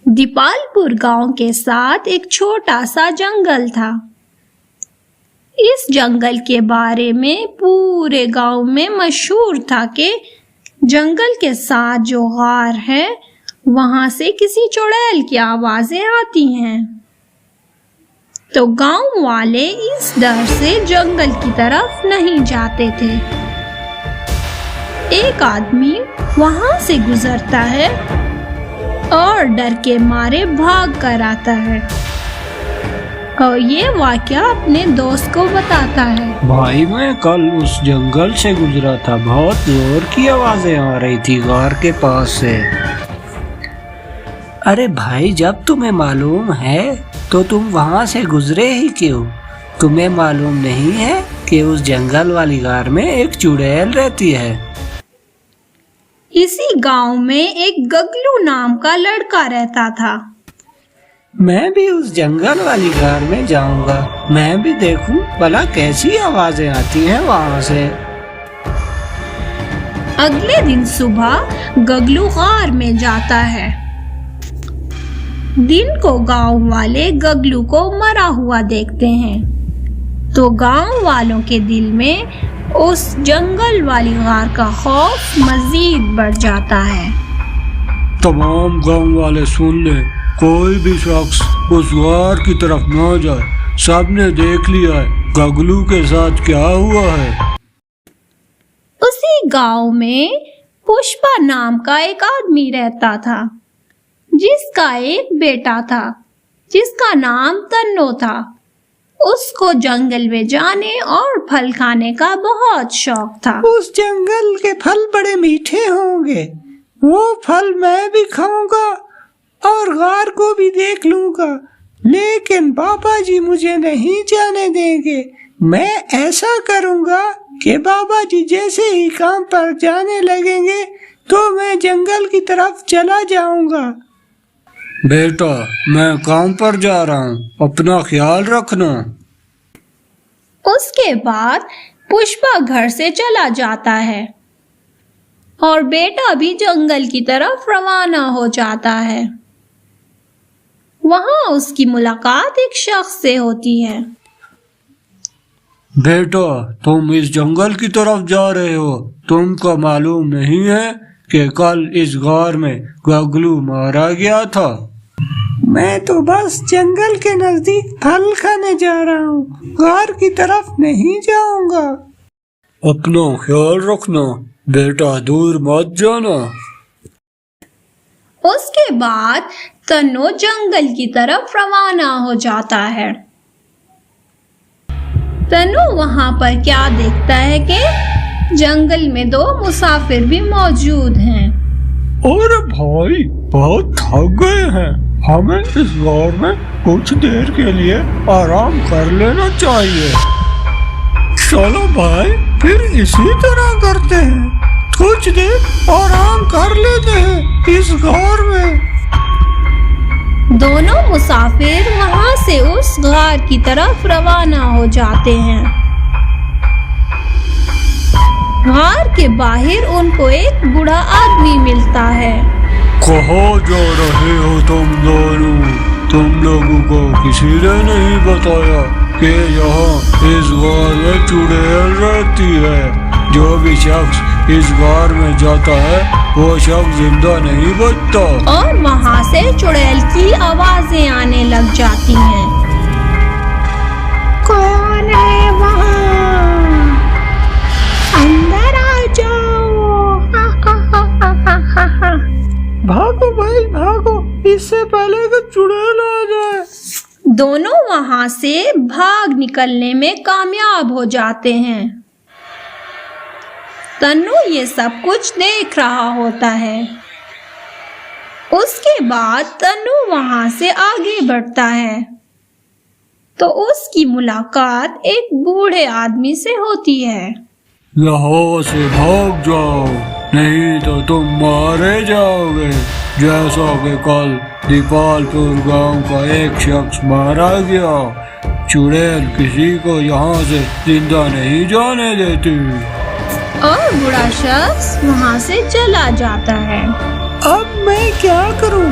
دیپالپور گاؤں کے ساتھ ایک چھوٹا سا جنگل تھا۔ اس جنگل کے بارے میں پورے گاؤں میں مشہور تھا کہ جنگل کے ساتھ جو غار ہے وہاں سے کسی چڑیل کی آوازیں آتی ہیں۔ تو گاؤں والے اس ڈر سے جنگل کی طرف نہیں جاتے تھے۔ ایک آدمی وہاں سے گزرتا ہے اور ڈر کے مارے بھاگ کر آتا ہے اور یہ واقعہ اپنے دوست کو بتاتا ہے۔ بھائی میں کل اس جنگل سے گزرا تھا، بہت زور کی آوازیں آ رہی تھی غار کے پاس سے۔ ارے بھائی جب تمہیں معلوم ہے تو تم وہاں سے گزرے ہی کیوں؟ تمہیں معلوم نہیں ہے کہ اس جنگل والی غار میں ایک چڑیل رہتی ہے؟ اسی گاؤں میں ایک گگلو نام کا لڑکا رہتا تھا۔ میں بھی اس جنگل والی غار میں جاؤں گا، میں بھی دیکھوں بھلا کیسی آوازیں آتی ہیں وہاں سے۔ اگلے دن صبح گگلو غار میں جاتا ہے۔ دن کو گاؤں والے گگلو کو مرا ہوا دیکھتے ہیں تو گاؤں والوں کے دل میں اس جنگل والی غار کا خوف مزید بڑھ جاتا ہے۔ تمام گاؤں والے سن لیں، کوئی بھی شخص اس غار کی طرف نہ جائے، سب نے دیکھ لیا ہے گگلو کے ساتھ کیا ہوا ہے۔ اسی گاؤں میں پشپا نام کا ایک آدمی رہتا تھا جس کا ایک بیٹا تھا جس کا نام تنو تھا۔ اس کو جنگل میں جانے اور پھل کھانے کا بہت شوق تھا۔ اس جنگل کے پھل بڑے میٹھے ہوں گے، وہ پھل میں بھی کھاؤں گا اور غار کو بھی دیکھ لوں گا، لیکن بابا جی مجھے نہیں جانے دیں گے۔ میں ایسا کروں گا کہ بابا جی جیسے ہی کام پر جانے لگیں گے تو میں جنگل کی طرف چلا جاؤں گا۔ بیٹا میں کام پر جا رہا ہوں، اپنا خیال رکھنا۔ اس کے بعد پشپا گھر سے چلا جاتا ہے اور بیٹا بھی جنگل کی طرف روانہ ہو جاتا ہے۔ وہاں اس کی ملاقات ایک شخص سے ہوتی ہے۔ بیٹا تم اس جنگل کی طرف جا رہے ہو، تم کو معلوم نہیں ہے کہ کل اس غار میں گگلو مارا گیا تھا؟ میں تو بس جنگل کے نزدیک پھل کھانے جا رہا ہوں، غار کی طرف نہیں جاؤں گا۔ اپنا خیال رکھنا بیٹا، دور مت جانا۔ اس کے بعد تنو جنگل کی طرف روانہ ہو جاتا ہے۔ تنو وہاں پر کیا دیکھتا ہے کہ جنگل میں دو مسافر بھی موجود ہیں۔ اور بھائی بہت تھک گئے ہیں، ہمیں اس غار میں کچھ دیر کے لیے آرام کر لینا چاہیے۔ چلو بھائی پھر اسی طرح کرتے ہیں، کچھ دیر آرام کر لیتے ہیں اس غار میں۔ دونوں مسافر وہاں سے اس غار کی طرف روانہ ہو جاتے ہیں۔ غار کے باہر ان کو ایک بوڑھا آدمی ملتا ہے۔ کہاں جا رہے ہو تم دونوں؟ تم لوگوں کو کسی نے نہیں بتایا کہ یہاں اس غار میں چڑیل رہتی ہے؟ جو بھی شخص اس غار میں جاتا ہے وہ شخص زندہ نہیں بچتا۔ اور وہاں سے چڑیل کی آوازیں آنے لگ جاتی ہیں۔ کون ہے وہاں؟ اندر آ جاؤ۔ بھاگو بھائی بھاگو، اس سے پہلے کہ چڑیل آ جائے۔ دونوں وہاں سے بھاگ نکلنے میں کامیاب ہو جاتے ہیں۔ تنو یہ سب کچھ دیکھ رہا ہوتا ہے۔ اس کے بعد تنو وہاں سے آگے بڑھتا ہے تو اس کی ملاقات ایک بوڑھے آدمی سے ہوتی ہے۔ یہاں سے بھاگ جاؤ، نہیں تو تم مارے جاؤ گے، جیسا کہ کل دیپالپور گاؤں کا ایک شخص مارا گیا۔ چڑیل کسی کو یہاں سے زندہ نہیں جانے دیتی۔ اور بوڑھا شخص وہاں سے چلا جاتا ہے۔ اب میں کیا کروں؟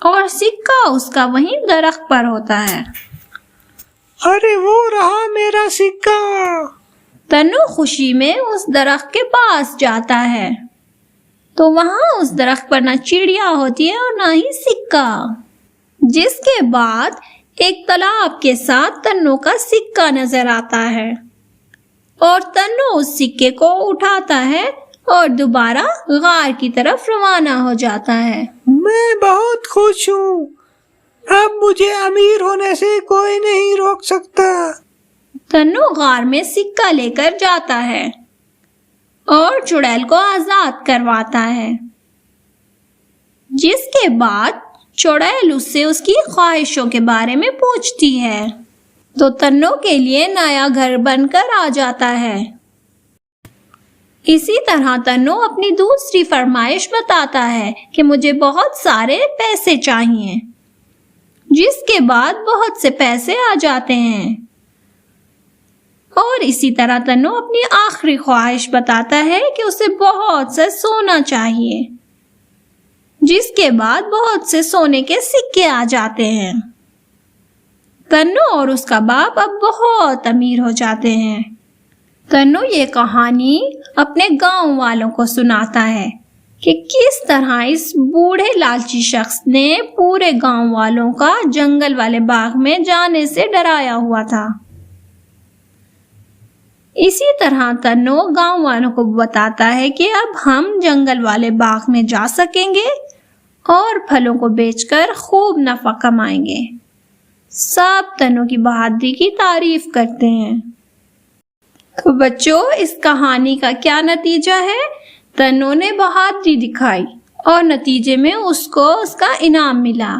اور سکہ اس کا وہیں درخت پر ہوتا ہے۔ ارے وہ رہا میرا سکہ۔ تنو خوشی میں اس درخت کے پاس جاتا ہے تو وہاں اس درخت پر نہ چڑیا ہوتی ہے اور نہ ہی سکہ، جس کے بعد ایک تالاب کے ساتھ تنو کا سکہ نظر آتا ہے اور تنو اس سکے کو اٹھاتا ہے اور دوبارہ غار کی طرف روانہ ہو جاتا ہے۔ میں بہت خوش ہوں، اب مجھے امیر ہونے سے کوئی نہیں روک سکتا۔ تنو غار میں سکہ لے کر جاتا ہے اور چڑیل کو آزاد کرواتا ہے، جس کے بعد چڑیل اس سے اس کی خواہشوں کے بارے میں پوچھتی ہے تو تنو کے لیے نیا گھر بن کر آ جاتا ہے۔ اسی طرح تنو اپنی دوسری فرمائش بتاتا ہے کہ مجھے بہت سارے پیسے چاہیے، جس کے بعد بہت سے پیسے آ جاتے ہیں۔ اور اسی طرح تنو اپنی آخری خواہش بتاتا ہے کہ اسے بہت سے سونا چاہیے، جس کے بعد بہت سے سونے کے سکے آ جاتے ہیں۔ تنو اور اس کا باپ اب بہت امیر ہو جاتے ہیں۔ تنو یہ کہانی اپنے گاؤں والوں کو سناتا ہے کہ کس طرح اس بوڑھے لالچی شخص نے پورے گاؤں والوں کا جنگل والے باغ میں جانے سے ڈرایا ہوا تھا۔ اسی طرح تنو گاؤں والوں کو بتاتا ہے کہ اب ہم جنگل والے باغ میں جا سکیں گے اور پھلوں کو بیچ کر خوب نفع کمائیں گے۔ سب تنو کی بہادری کی تعریف کرتے ہیں۔ تو بچوں، اس کہانی کا کیا نتیجہ ہے؟ تنو نے بہادری دکھائی اور نتیجے میں اس کو اس کا انعام ملا۔